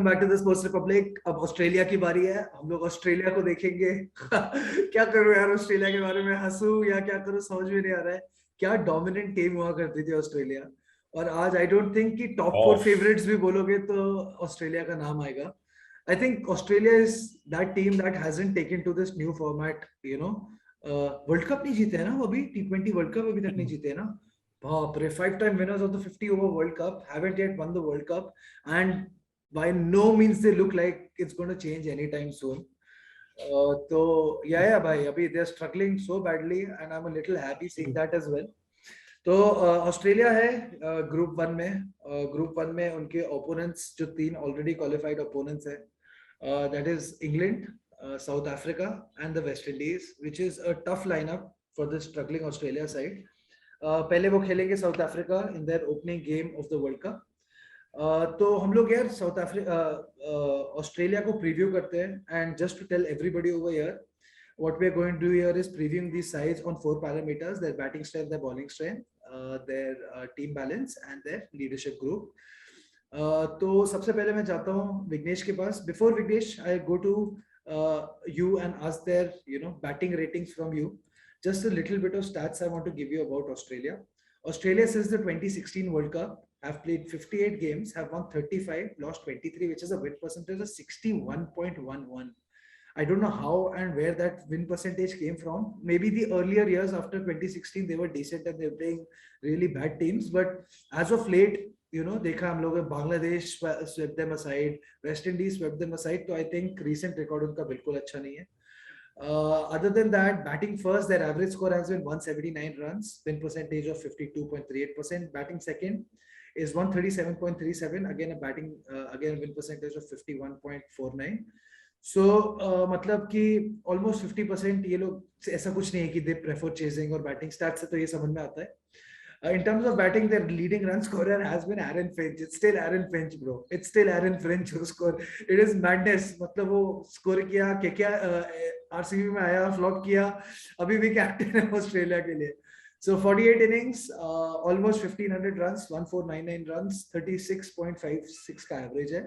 Welcome back to the sports republic. अब Australia की बारी है, हम लोग ऑस्ट्रेलिया को देखेंगे। क्या करूं यार, ऑस्ट्रेलिया के बारे में हंसूं या क्या करूं समझ में नहीं आ रहा है। क्या डोमिनेंट टीम हुआ करती थी ऑस्ट्रेलिया, और आज आई डोंट थिंक कि टॉप फोर ऑफ फेवरेट्स भी बोलोगे तो ऑस्ट्रेलिया का नाम आएगा। I think Australia is that team that hasn't taken to this new format, you know. World cup नहीं जीते हैं ना वो, अभी T20 वर्ल्ड कप अभी तक नहीं जीते हैं ना। बाप रे, 5 time winners of the 50 over World Cup haven't yet won the World Cup, and by no means they look like it's going to change anytime soon. So yeah bhai, abhi they're struggling so badly and I'm a little happy seeing that as well. तो Australia है group one में। Group one में उनके opponents जो तीन already qualified opponents है, that is England, South Africa and the West Indies, which is a tough lineup for the struggling Australia side. पहले वो खेलेंगे South Africa in their opening game of the world cup. तो हम लोग यार South Africa Australia को preview करते हैं, and just to tell everybody over here, what we are going to do here is previewing these sides on 4 parameters: their batting strength, their bowling strength, their team balance and their leadership group. तो सबसे पहले मैं जाता हूँ विघ्नेश के पास. Before Vignesh, I go to you and ask their, you know, batting ratings from you. Just a little bit of stats I want to give you about Australia. Australia since the 2016 World Cup have played 58 games, have won 35, lost 23, which is a win percentage of 61.11. I don't know how and where that win percentage came from. Maybe the earlier years after 2016 they were decent and they were playing really bad teams, but as of late, you know, देखा हम लोग Bangladesh swept them aside, West Indies swept them aside, तो I think recent record उनका बिल्कुल अच्छा नहीं है. Other than that, batting first, their average score has been 179 runs, win percentage of 52.38%. Batting second is 137.37, again a batting again win percentage of 51.49. So मतलब कि almost 50% ये लोग, ऐसा कुछ नहीं है कि they prefer chasing और batting stats से तो ये समझ में आता है. In terms of batting, their leading run scorer has been Aaron Finch. It's still Aaron Finch, bro. It's still Aaron Finch who score. It is madness. मतलब वो score किया, क्या RCB में आया, flop किया, अभी भी कैप्टन है ऑस्ट्रेलिया के लिए. So 48 innings, almost 1500 runs, 1499 runs, 36.56 का average है.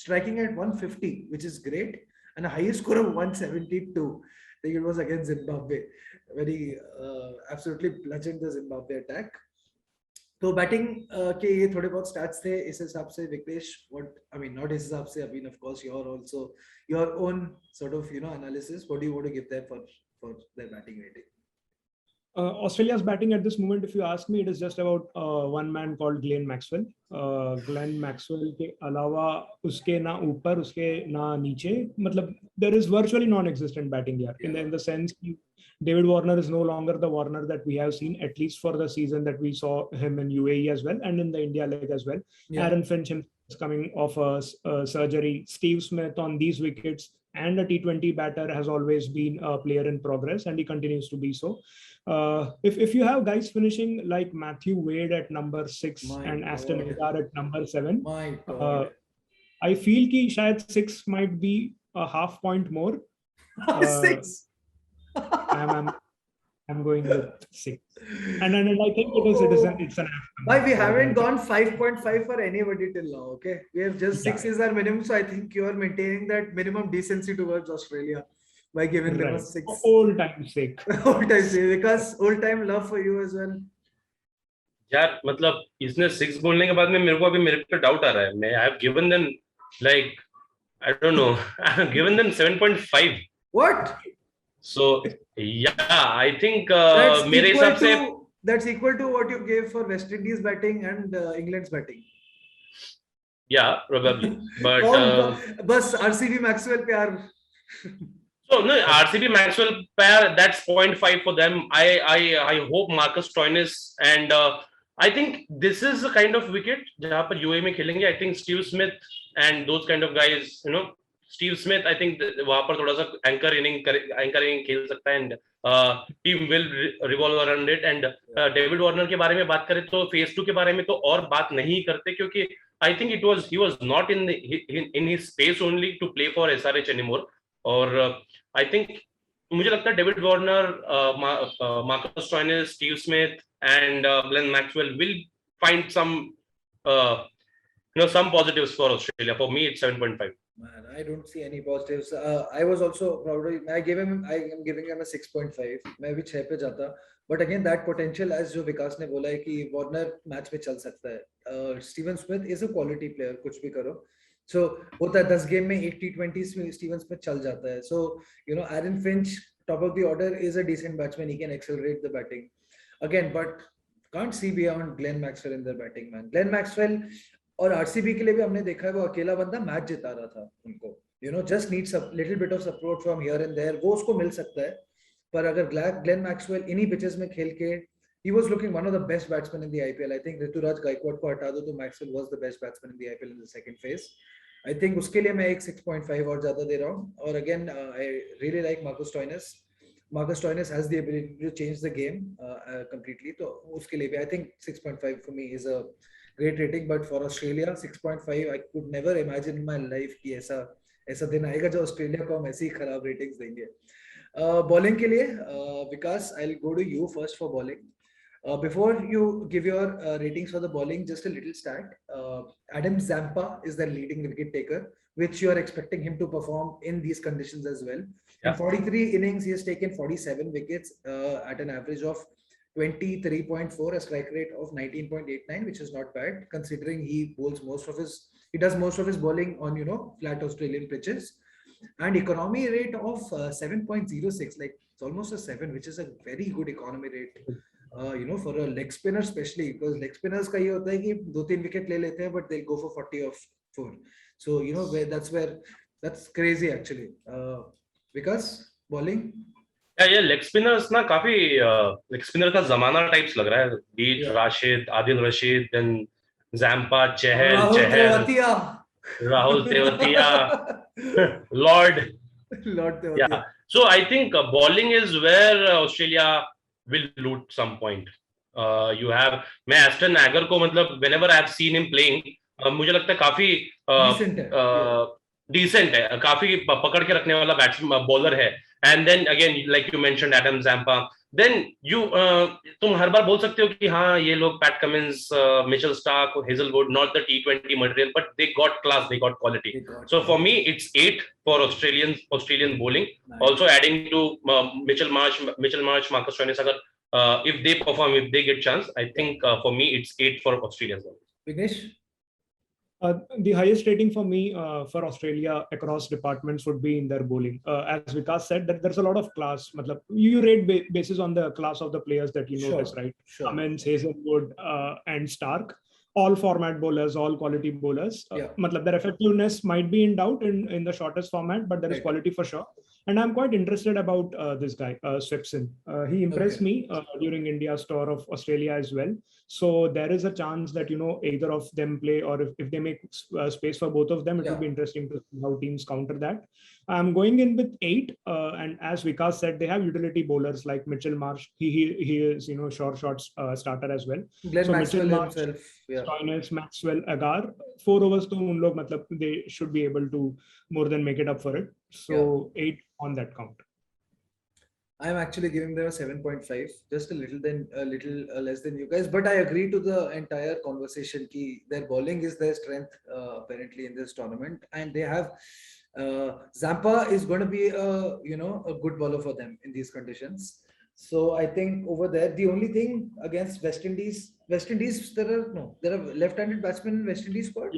Striking at 150, which is great, and a highest score of 172. I think it was against Zimbabwe. Very absolutely bludgeoned the Zimbabwe attack. तो batting के ये थोड़े बहुत स्टैट्स थे. इस हिसाब से Vikresh, what I mean, not इस हिसाब से, I mean of course your also your own sort of, you know, analysis, what do you want to give them for their batting rating? Australia's batting at this moment, if you ask me, it is just about one man called Glenn Maxwell. Glenn Maxwell के अलावा उसके ना ऊपर उसके ना नीचे, मतलब there is virtually non-existent batting here. In the sense David Warner is no longer the Warner that we have seen, at least for the season that we saw him in UAE as well and in the India leg as well. Aaron Finch is coming off a surgery. Steve Smith on these wickets and a T20 batter has always been a player in progress, and he continues to be so. If you have guys finishing like Matthew Wade at number 6 and Aston Agar at number 7, I feel कि शायद 6 might be a half point more. 6. I'm going with 6, and I think it's an. Why we haven't gone 5.5 for anybody till now? Okay, we have just 6 is our minimum, so I think you are maintaining that minimum decency towards Australia by giving them a 6. Old time sake. Old time sake, because old time love for you as well. यार मतलब इसने 6 बोलने के बाद में मेरे को अभी मेरे पे डाउट आ रहा है. मैं I have given them like I don't know. I have given them 7.5. What? So yeah, I think मेरे हिसाब से that's equal to what you gave for West Indies batting and England's batting. Yeah, probably. But बस RCB Maxwell पे यार. So no, RCB Maxwell pair, that's 0.5 for them. I hope Marcus Stoinis, and I think this is the kind of wicket जहाँ पर UAE में खेलेंगे. I think Steve Smith and those kind of guys, you know, Steve Smith, I think वहाँ पर थोड़ा सा anchor inning खेल सकता है, and team will revolve around it. And David Warner के बारे में बात करें तो phase 2 के बारे में तो और बात नहीं करते, क्योंकि I think he was not in his space only to play for SRH anymore. और I think मुझे लगता है David Warner, Marcus Stoinis, Steve Smith and Glenn Maxwell will find some some positives for Australia. For me, it's 7.5. Man, I don't see any positives. I was also probably I am giving him a 6.5. मैं भी 6 पे जाता. But again, that potential, as जो विकास ने बोला है कि Warner match में चल सकता है. Steven Smith is a quality player, कुछ भी करो. So होता है 10 गेम में 80-20 में स्टीवन स्मिथ चल जाता है. So Aaron Finch, top of the order, is a decent batsman. He can accelerate the batting. Again, but can't see beyond Glenn Maxwell in the batting, man. Glenn Maxwell और RCB के लिए भी हमने देखा है वो अकेला बंदा मैच जिता रहा था उनको. Just needs a little bit of support from here and there, वो उसको मिल सकता है. पर अगर ग्लेन मैक्सवेल इन्हीं पिचेस में खेल के, he was looking one of the best batsmen in the IPL. I think Ruturaj Gaikwad को हटा दो तो Maxwell was the best batsman in the IPL in the second phase. I think उसके लिए मैं एक 6.5 और ज्यादा दे रहा हूँ. और again, I really like Marcus Stoinis. Marcus Stoinis has the ability to change the game completely. तो उसके लिए भी I think 6.5 for me is a great rating. But for Australia 6.5, I could never imagine in my life कि ऐसा दिन आएगा जो Australia को हम ऐसी खराब रेटिंग्स देंगे. बॉलिंग के लिए विकास, I'll go to you first for bowling. Before you give your ratings for the bowling, just a little stat. Adam Zampa is the leading wicket taker, which you are expecting him to perform in these conditions as well. In 43 innings, he has taken 47 wickets at an average of 23.4, a strike rate of 19.89, which is not bad considering he does most of his bowling on flat Australian pitches. And economy rate of 7.06, like it's almost a 7, which is a very good economy rate. For a leg spinner especially, because leg spinners का ये होता है कि 2-3 wicket ले लेते हैं, but they'll go for 40 or 4. So that's crazy actually. Because bowling, ये leg spinners ना काफी लेग स्पिनर का जमाना टाइप्स लग रहा है. Beat Rashid, Adil Rashid, then Zampa, Rahul Tewatia, lord Tewatia. So I think bowling is where Australia will loot some point. You have, मैं Aston eager को मतलब whenever I have seen him playing, मुझे लगता है काफी decent है, काफी पकड़ के रखने वाला बैट्समैन बॉलर है. And then again, like you mentioned, Adam Zampa. Then तुम हर बार बोल सकते हो कि हाँ ये लोग PAT Cummins, Mitchell Starc, Hazlewood, not the T20 material, but they got class, they got quality. So for me, it's 8 for Australian bowling. Nice. Also adding to Mitchell Marsh, Marcus Stoinis, if they perform, if they get chance, I think for me it's 8 for Australians. Vignesh? The highest rating for me for Australia across departments would be in their bowling. As Vikas said, that there's a lot of class. Matlab, you rate basis on the class of the players that you notice, right? Sure. Cummins, Hazelwood, and Stark, all format bowlers, all quality bowlers. Matlab, their effectiveness might be in doubt in the shortest format, but there is quality for sure. And I'm quite interested about this guy, Swepson. He impressed me during India's tour of Australia as well. So there is a chance that, either of them play, or if they make space for both of them, it will be interesting to see how teams counter that. I'm going in with 8. And as Vikas said, they have utility bowlers like Mitchell Marsh. He is, short shots starter as well. Glenn so Maxwell Mitchell Marsh, himself. Stoinis, Maxwell, Agar, 4 overs to un log, matlab, they should be able to more than make it up for it. So 8 on that count. I'm actually giving them a 7.5, just a little less than you guys. But I agree to the entire conversation ki their bowling is their strength apparently in this tournament, and they have Zampa is going to be a good bowler for them in these conditions. So I think over there, the only thing against West Indies, there are left-handed batsmen in West Indies squad.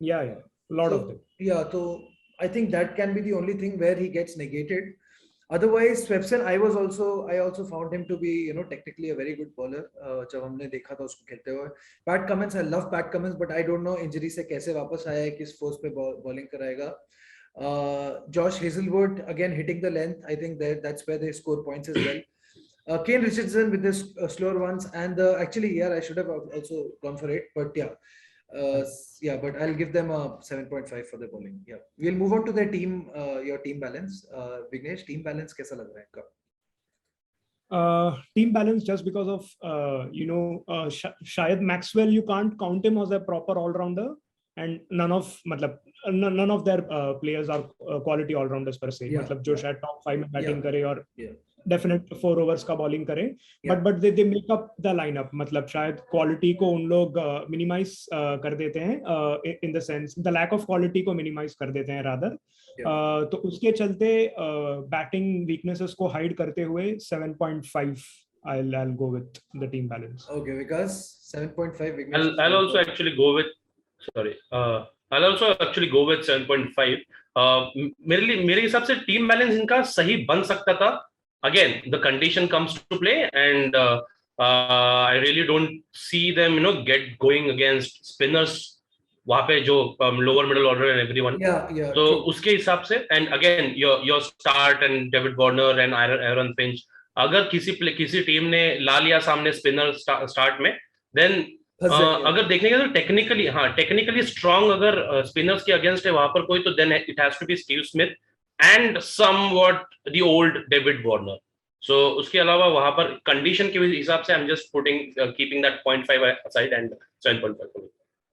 Yeah, a lot of them. Yeah, so I think that can be the only thing where he gets negated. Otherwise, Swepson, I also found him to be, technically a very good bowler. जब हमने देखा था उसको खेलते हुए. Pat Cummins, I love Pat Cummins, but I don't know injury से कैसे वापस आया है, किस force पे bowling कराएगा. Josh Hazelwood, again hitting the length. I think that's where they score points as well. Kane Richardson with this slower ones, and I should have also gone for it, but but I'll give them a 7.5 for the bowling. Yeah, we'll move on to their team, your team balance. Vignesh, team balance कैसा लग रहा है आपका? Team balance, just because of Shayad Maxwell, you can't count him as a proper all-rounder, and none of their players are quality all-rounders per se. मतलब जो शायद top 5 में batting करे और डेफिनेट 4 ओवर्स का बॉलिंग करें, Yeah. But they make up the lineup, मतलब शायद क्वालिटी को उन लोग मिनिमाइज कर देते हैं, in the sense the lack of quality को मिनिमाइज कर देते हैं रादर। तो उसके चलते बैटिंग वीकनेसेस को हाइड करते हुए 7.5 I'll go with the team balance. Okay, because 7.5 weakness. I'll also actually go with, sorry, I'll also actually go with 7.5. मेरे हिसाब से टीम बैलेंस इनका सही बन सकता था. Again, the condition comes to play, and I really don't see them, get going against spinners. वहाँ पे जो lower middle order and everyone. Yeah. So True. उसके हिसाब से, and again your start and David Warner and Aaron Finch. अगर किसी team ने ला लिया सामने स्पिनर स्टार्ट में, देन अगर देखने का तो टेक्निकली स्ट्रांग अगर स्पिनर्स के अगेंस्ट है वहां पर कोई, तो then it has to be Steve Smith and somewhat the old David Warner. So उसके अलावा वहां पर कंडीशन के हिसाब से I am just putting keeping that 0.5 aside and 7.5.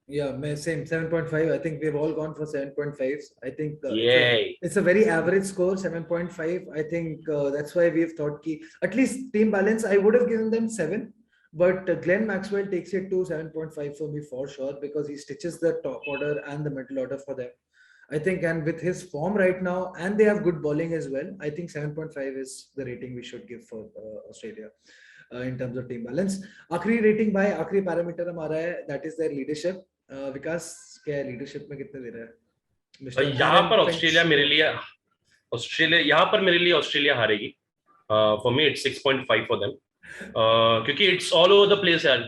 Yeah, same 7.5. I think we've all gone for 7.5. I think it's a very average score, 7.5. I think that's why we've thought at least team balance, I would have given them 7. But Glenn Maxwell takes it to 7.5 for me for sure, because he stitches the top order and the middle order for them. I think, and with his form right now, and they have good bowling as well, I think 7.5 is the rating we should give for Australia in terms of team balance. आखिरी rating by आखिरी parameter हमारा है, that is their leadership. विकास क्या leadership में कितने दे रहा है? यहाँ पर ऑस्ट्रेलिया मेरे लिए ऑस्ट्रेलिया हारेगी. For me it's 6.5 for them, क्योंकि it's all over the place यार.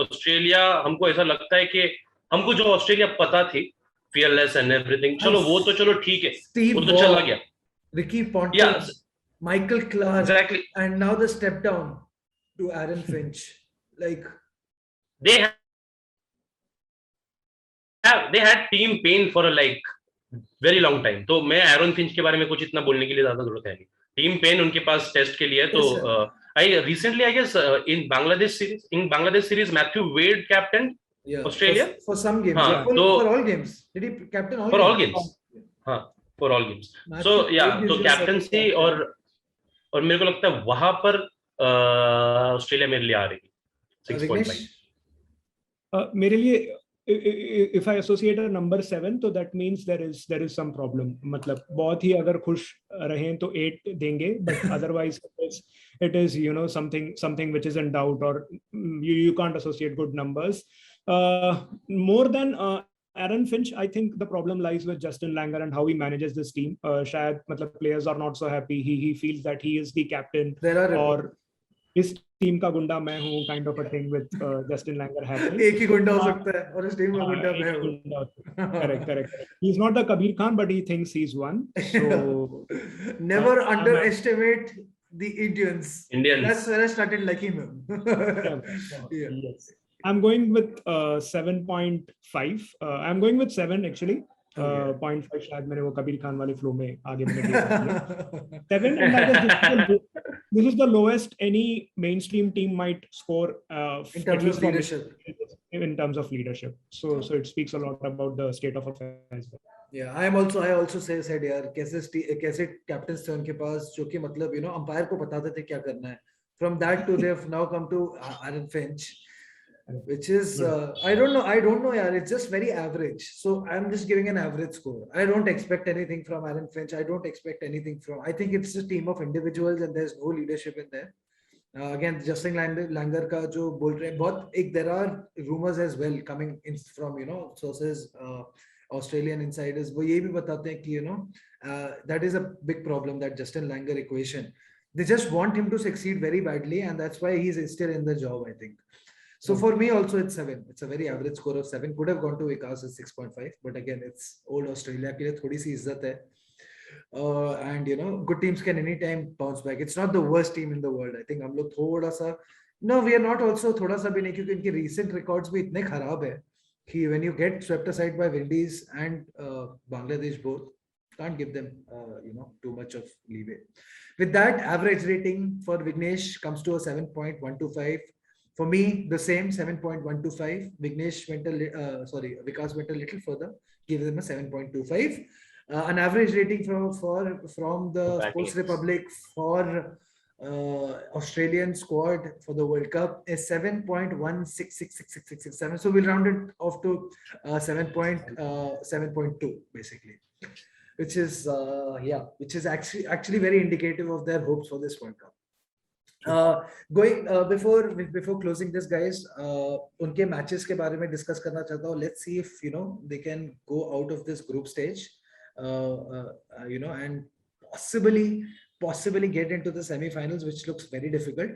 ऑस्ट्रेलिया, हमको ऐसा लगता है कि हमको जो ऑस्ट्रेलिया पता थी, fearless and everything, चलो वो तो चलो ठीक है, वो तो चला गया. Ricky Ponting, Michael Clarke, exactly, and now the step down to Aaron Finch, like they had team pain for a very long time. तो मैं एरन फिंच के बारे में कुछ इतना बोलने के लिए ज्यादा जरूरत है नहीं. टीम पेन उनके पास टेस्ट के लिए. तो I guess in Bangladesh series Matthew Wade captained Australia for some games. For all games. Did he captain all? For all games. हाँ, for all games. So तो captaincy और मेरे को लगता है वहां पर ऑस्ट्रेलिया मेरे लिए आ रही 6.5. मेरे लिए if I associate a number 7, तो that means there is some problem. मतलब बहुत ही अगर खुश रहें तो 8 देंगे, but otherwise it is something which is in doubt, or you can't associate good numbers. More than Aaron Finch, I think the problem lies with Justin Langer and how he manages this team. शायद मतलब players are not so happy. He feels that he is the captain, or इस team का गुंडा मैं हूँ, kind of a thing with Justin Langer happening. एक ही गुंडा हो सकता है और इस टीम का गुंडा मैं हूँ. Correct. He's not the Kabir Khan, but he thinks he's one. So never underestimate the Indians. That's where I started liking him. Yes. I'm going with 7.5. I'm going with 7 actually. 0.5 शायद मैंने वो कबीर खान वाले flow में आगे मैंने दिया 7, and I guess this is the lowest any mainstream team might score in terms of leadership. In terms of leadership. So it speaks a lot about the state of affairs. Yeah, I also said यार कैसे captains थे उनके पास जो कि मतलब umpire को बताते थे क्या करना है. From that to they've now come to Aaron Finch, which is I don't know yaar, it's just very average. So I'm just giving an average score. I don't expect anything from Aaron Finch. I don't expect anything from, I think it's a team of individuals and there's no leadership in there. Again, Justin Langer ka jo bol rahe bahut there are rumors as well coming in from sources, Australian insiders, wo ye bhi batate hain ki that is a big problem, that Justin Langer equation. They just want him to succeed very badly, and that's why he's still in the job, I think. So for me also it's 7. It's a very average score of 7. Could have gone to Vikas as 6.5, but again it's old Australia के लिए थोड़ी सी इज्जत है. And good teams can anytime bounce back. It's not the worst team in the world. I think हम लोग थोड़ा सा, no, we are not also थोड़ा सा भी नहीं, क्योंकि इनके recent records भी इतने खराब है कि when you get swept aside by Windies and Bangladesh both, can't give them too much of leeway. With that, average rating for Vignesh comes to a 7.125. For me, the same 7.125. Vikas went a little further, gave them a 7.25. An average rating from the Sports Republic for Australian squad for the World Cup is 7.1666667. So we'll round it off to 7.2 basically, which is which is actually very indicative of their hopes for this World Cup. Before closing this, guys, उनके matches के बारे में discuss करना चाहता हूँ. Let's see if they can go out of this group stage, and possibly get into the semi-finals, which looks very difficult.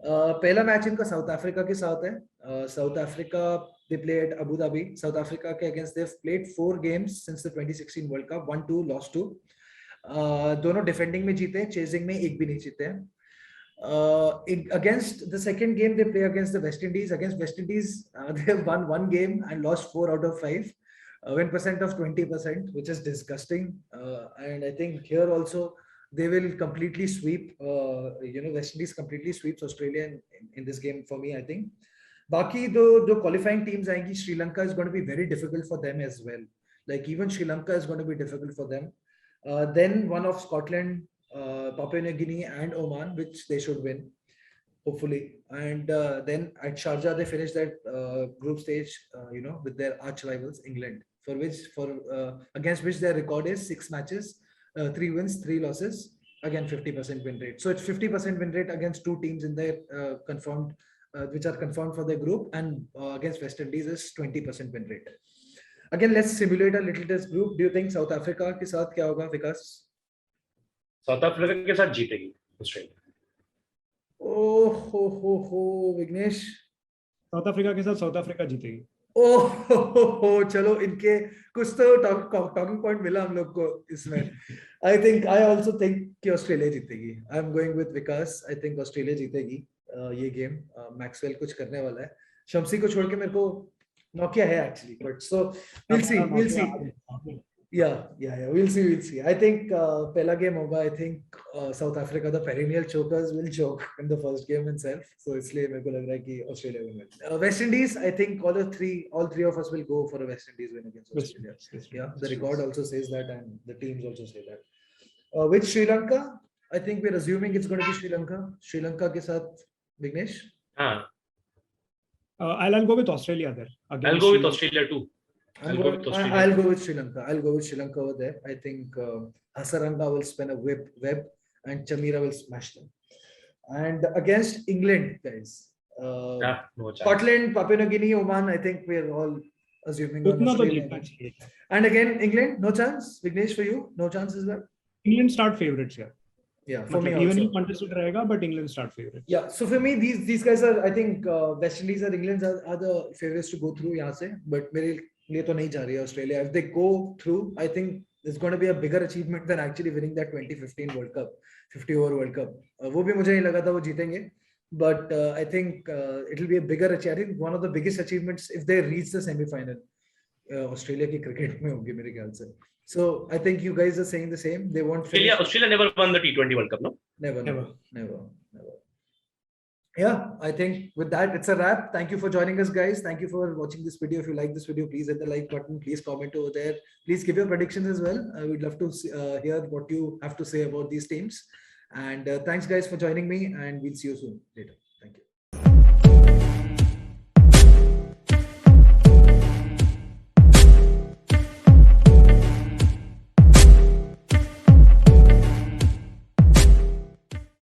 पहला match इनका south Africa के साथ है. South Africa, they play at Abu Dhabi. South Africa के against they've played 4 games since the 2016 World Cup, 1-2, lost 2. दोनों defending में जीते, chasing में एक भी नहीं जीते हैं. Against the second game they play against the West Indies. Against West Indies, they have won 1 game and lost 4 out of 5. Win percent of 20%, which is disgusting. And I think here also they will completely sweep. West Indies completely sweeps Australia in this game for me, I think. Baki the qualifying teams आएंगी, Sri Lanka is going to be very difficult for them as well. Like even Sri Lanka is going to be difficult for them. Then one of Scotland, Papua New Guinea and Oman, which they should win, hopefully. And then at Sharjah they finished that group stage, with their arch rivals England, against which their record is 6 matches, 3 wins, 3 losses, again 50% win rate. So it's 50% win rate against 2 teams in their confirmed, which are confirmed for their group, and against West Indies is 20% win rate. Again, let's simulate a little this group. Do you think South Africa के साथ क्या होगा, Vikas? South Africa के साथ जीतेगी Australia. ओह Vighnesh, south Africa के साथ south Africa जीतेगी. ओह चलो, इनके कुछ तो टॉकिंग पॉइंट मिला हम लोग को इसमें. I also think कि ऑस्ट्रेलिया जीतेगी. I'm going with Vikas. I think Australia जीतेगी ये गेम. मैक्सवेल कुछ करने वाला है. शम्सी को छोड़ के मेरे को नोकिया है actually, but so we'll see. Yeah, we'll see. I think pehla game hoga. I think South Africa, the perennial chokers, will choke in the first game itself. So इसलिए मेरे को लग रहा है कि Australia will win. West Indies, I think all three of us will go for a West Indies win against Australia. Yeah, the record also says that, and the teams also say that. With Sri Lanka, I think we're assuming it's going to be Sri Lanka. Sri Lanka के साथ Vignesh. I'll go with Australia there. I'll go with Australia too. I'll go with Sri Lanka. I'll go with Sri Lanka over there. I think Hasaranga will spin a web and Chamira will smash them. And against England, guys, no Scotland, Papua New Guinea, Oman, I think we're all assuming. And again, England, no chance. Vignesh, for you, no chance as well. England start favorites here. Yeah, for me even also. contested rahega, but England start favorites. Yeah, so for me, these guys are, I think, West Indies or England are the favorites to go through यहाँ से. But मेरे लिए तो नहीं जा रही है Australia. If they go through, I think it's going to be a bigger achievement than actually winning that 2015 World Cup, 50-over World Cup. वो भी मुझे नहीं लगा था वो जीतेंगे. But I think it'll be a bigger achievement. I think one of the biggest achievements if they reach the semi-final, Australia की cricket में होगी मेरे ख्याल से. So I think you guys are saying the same. They won't. Australia never won the T20 World Cup, no? Never. Yeah, I think with that, it's a wrap. Thank you for joining us, guys. Thank you for watching this video. If you like this video, please hit the like button. Please comment over there. Please give your predictions as well. We'd love to hear what you have to say about these teams. And thanks, guys, for joining me. And we'll see you soon later.